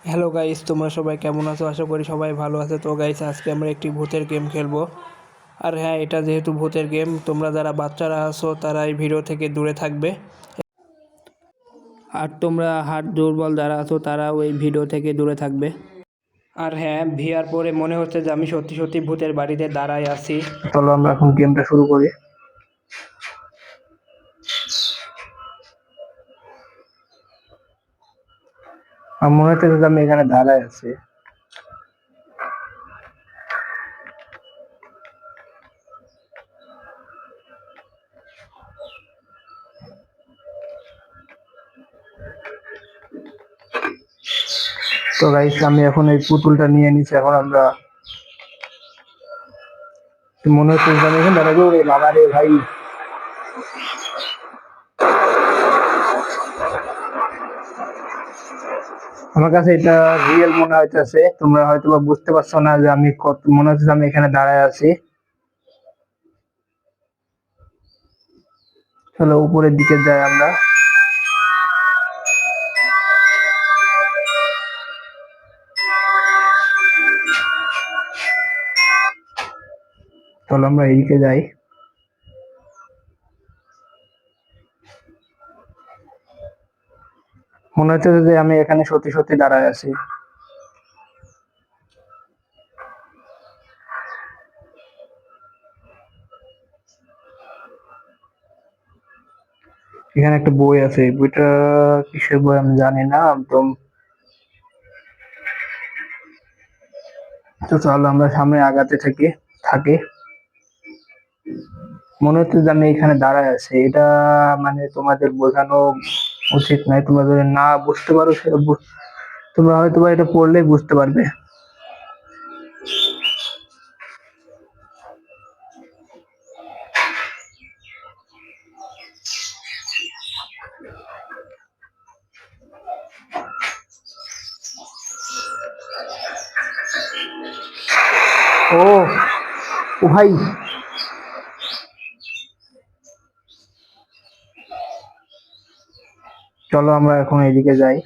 Hello guys, তোমরা সবাই কেমন আছো? আশা করি সবাই ভালো আছে। তো গাইস, আজকে আমরা একটি ভূতের গেম খেলবো। আর হ্যাঁ, এটা যেহেতু ভূতের গেম, তোমরা যারা বাচ্চারা আছো তারা এই ভিডিও থেকে দূরে থাকবে। আর তোমরা হাত দুর্বল যারা আছো তারাও এই ভিডিও থেকে দূরে থাকবে। আর হ্যাঁ, ভিআর পরে মনে হচ্ছে যে আমি সত্যি সত্যি ভূতের বাড়িতে দাঁড়ায় আছি। চলো আমরা এখন গেমটা শুরু করি। আমার মনে হচ্ছে যে আমি এখানে দাঁড়ায় আছি। তো গাইস, আমি এখন এই পুতুলটা নিয়ে নিচ্ছি। এখন আমরা মনে হচ্ছে যে আমি এখানে দাঁড়াবো। রে বাবা রে ভাই, আমার কাছে এটা রিয়েল মনে হইতেছে। তোমরা হয়তো বা বুঝতে পারছো না যে আমি কত, মনে হচ্ছে যে আমি এখানে দাঁড়ায় আছি। চলো উপরের দিকে যাই আমরা। চলো আমরা এইদিকে যাই। মনে হচ্ছে যে আমি এখানে সত্যি সত্যি দাঁড়ায় আছি। এখানে একটা বই আছে, এই বইটা কিসের বই আমি জানি না। তো তো চলো আমরা সামনে আগাতে থাকি। মনে হচ্ছে যে আমি এখানে দাঁড়ায় আছি। এটা মানে তোমাদের বোঝানো উচিত নয়। তোমরা যদি না বুঝতে পারো সেটা তোমরা হয়তো বা এটা পড়লেই বুঝতে পারবে। ও ও ভাই, চলো আমরা এখন এদিকে যাই।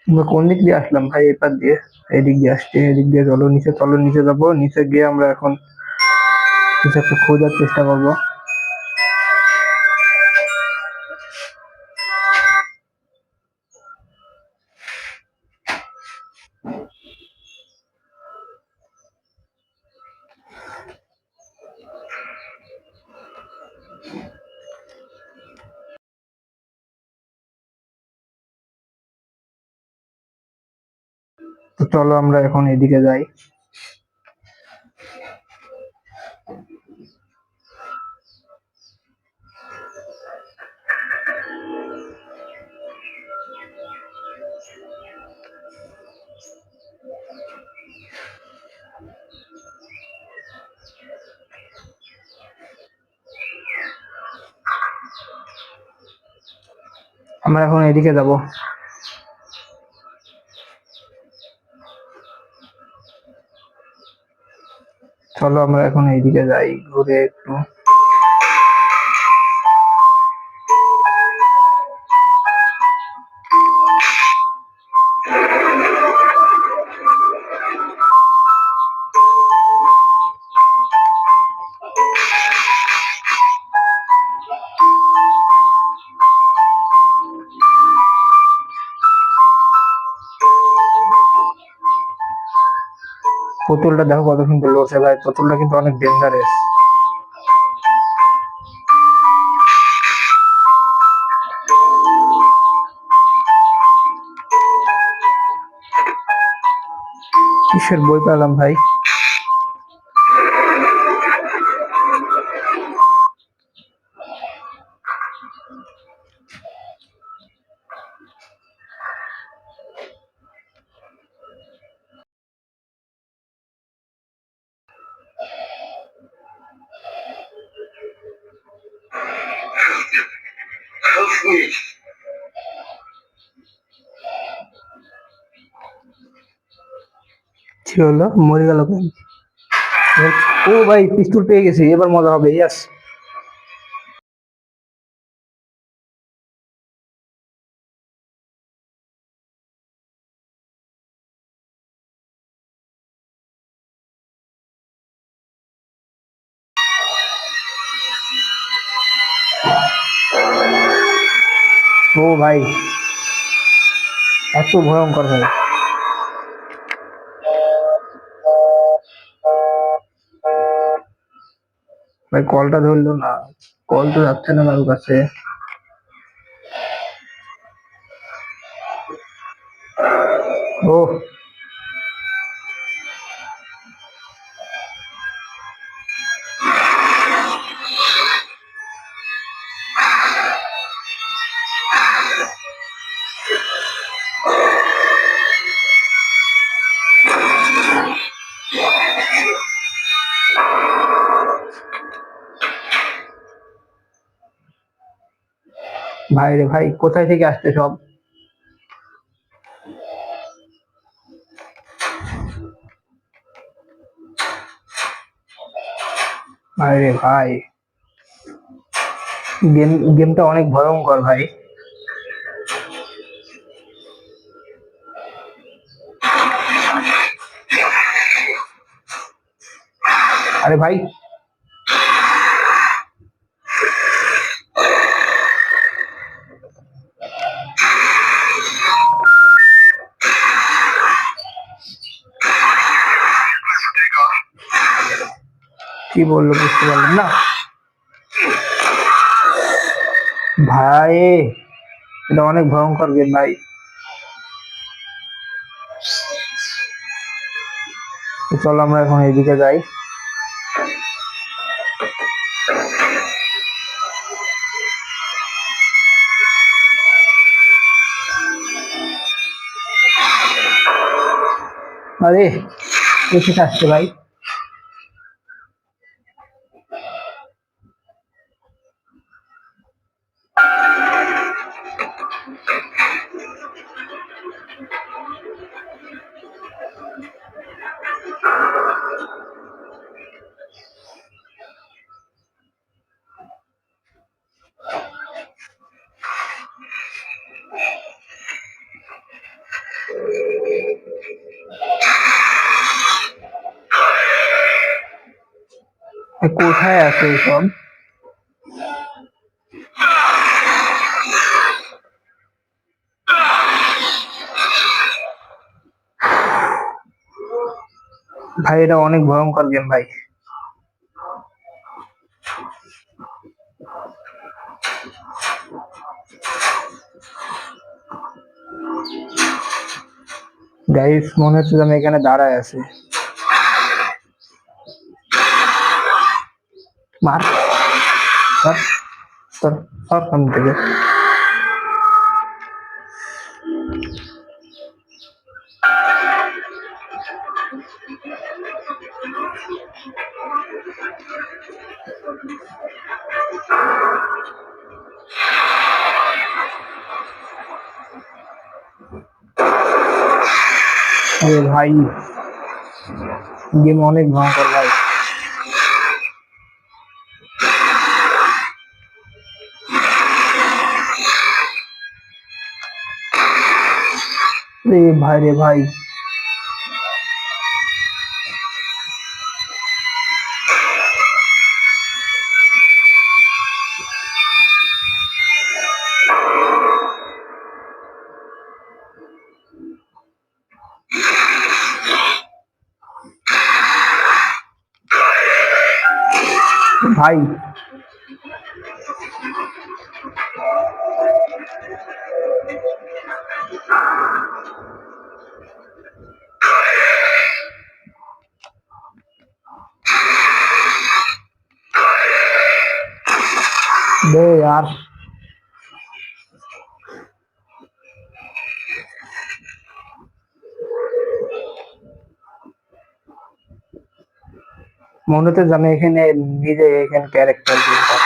আমরা কোন দিক দিয়ে আসলাম ভাই? এপার দিয়ে। এদিক দিয়ে আসছে, এদিক দিয়ে চলো নিচে, চলো নিচে যাবো। নিচে গিয়ে আমরা এখন কিছু একটা খোঁজার চেষ্টা করবো। তো চলো আমরা এখন এদিকে যাই। আমরা এখন এদিকে যাব। চলো আমরা এখন এইদিকে যাই ঘুরে একটু। পুতুলটা দেখো কত সুন্দর লড়ছে ভাই, পুতুলটা কিন্তু অনেক ডেঞ্জারাস। কিসের বই পেলাম ভাই? কি হলো? মরে গেল কেন? ও ভাই, পিস্তল পেয়ে গেছি, এবার মজা হবে। ইয়াস, ও ভাই, এত ভয়ঙ্কর ভাই। ভাই কলটা ধরলো না, কল তো যাচ্ছে না কারোর কাছে। ও ভাই রে ভাই, কোথায় থেকে আসছে সব? ভাই রে ভাই, গেমটা অনেক ভয়ঙ্কর ভাই। আরে ভাই, কি বললো বুঝতে পারলাম না ভাই। এটা অনেক ভয়ঙ্কর গেম ভাই। তো চলো আমরা এখন এদিকে যাই। আরে কোথায় আসছে ভাই? কোথায় আছে সব? ভাই এটা অনেক ভয়ঙ্কর গেম ভাই। গাইস মনে হচ্ছে যে আমি এখানে দাঁড়ায় আছি। মার, ধর, ধর, ধর সামনে থেকে। আরে ভাই, গেম অনেক ভয়ঙ্কর ভাই। রে ভাই রে ভাই, ভাই दे यार। মনে হচ্ছে আমি এখানে নিজে এখানে ক্যারেক্টার দিতাম।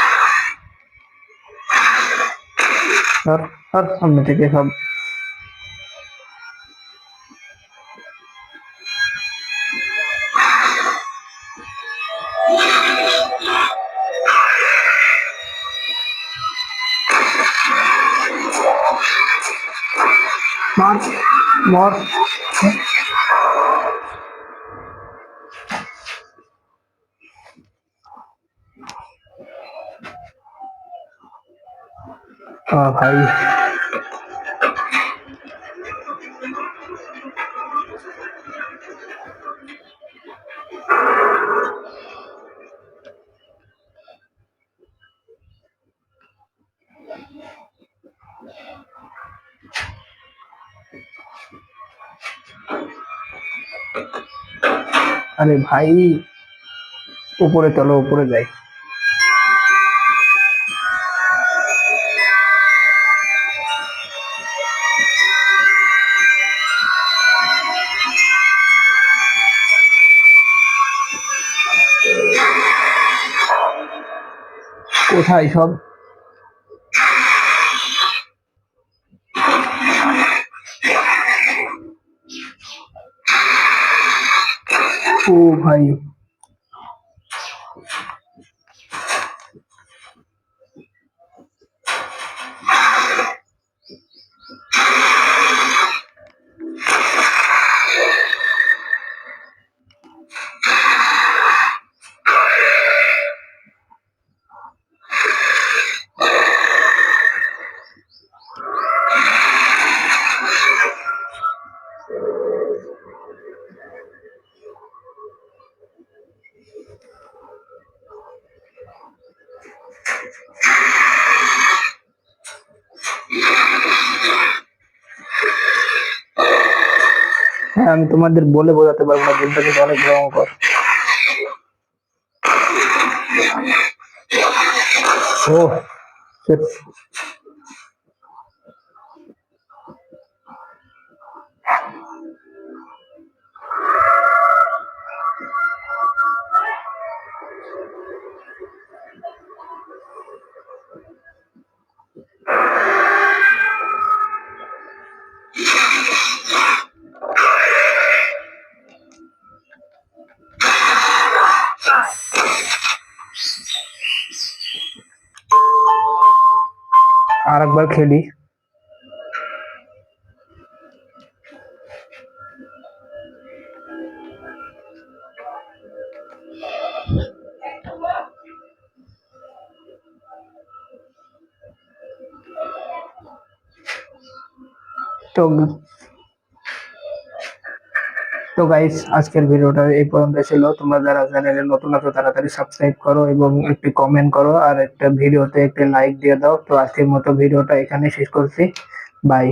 और और सामने থেকে সব। मार मार। भाई আরে ভাই, উপরে চলো, উপরে যাই। কোথায় সব? ও ভাই, হ্যাঁ, আমি তোমাদের বলে বোঝাতে পারবো না, গেমটা কিন্তু অনেক ভয়ঙ্কর। ও shit. আর একবার খেলি। তো তো গাইস, আজকের ভিডিওটা এই পর্যন্ত ছিল। তোমরা যারা চ্যানেলে নতুন আছো তাড়াতাড়ি সাবস্ক্রাইব করো এবং একটি কমেন্ট করো আর একটা ভিডিওতে একটি লাইক দিয়ে দাও। তো আজকের মতো ভিডিওটা এখানে শেষ করছি। বাই।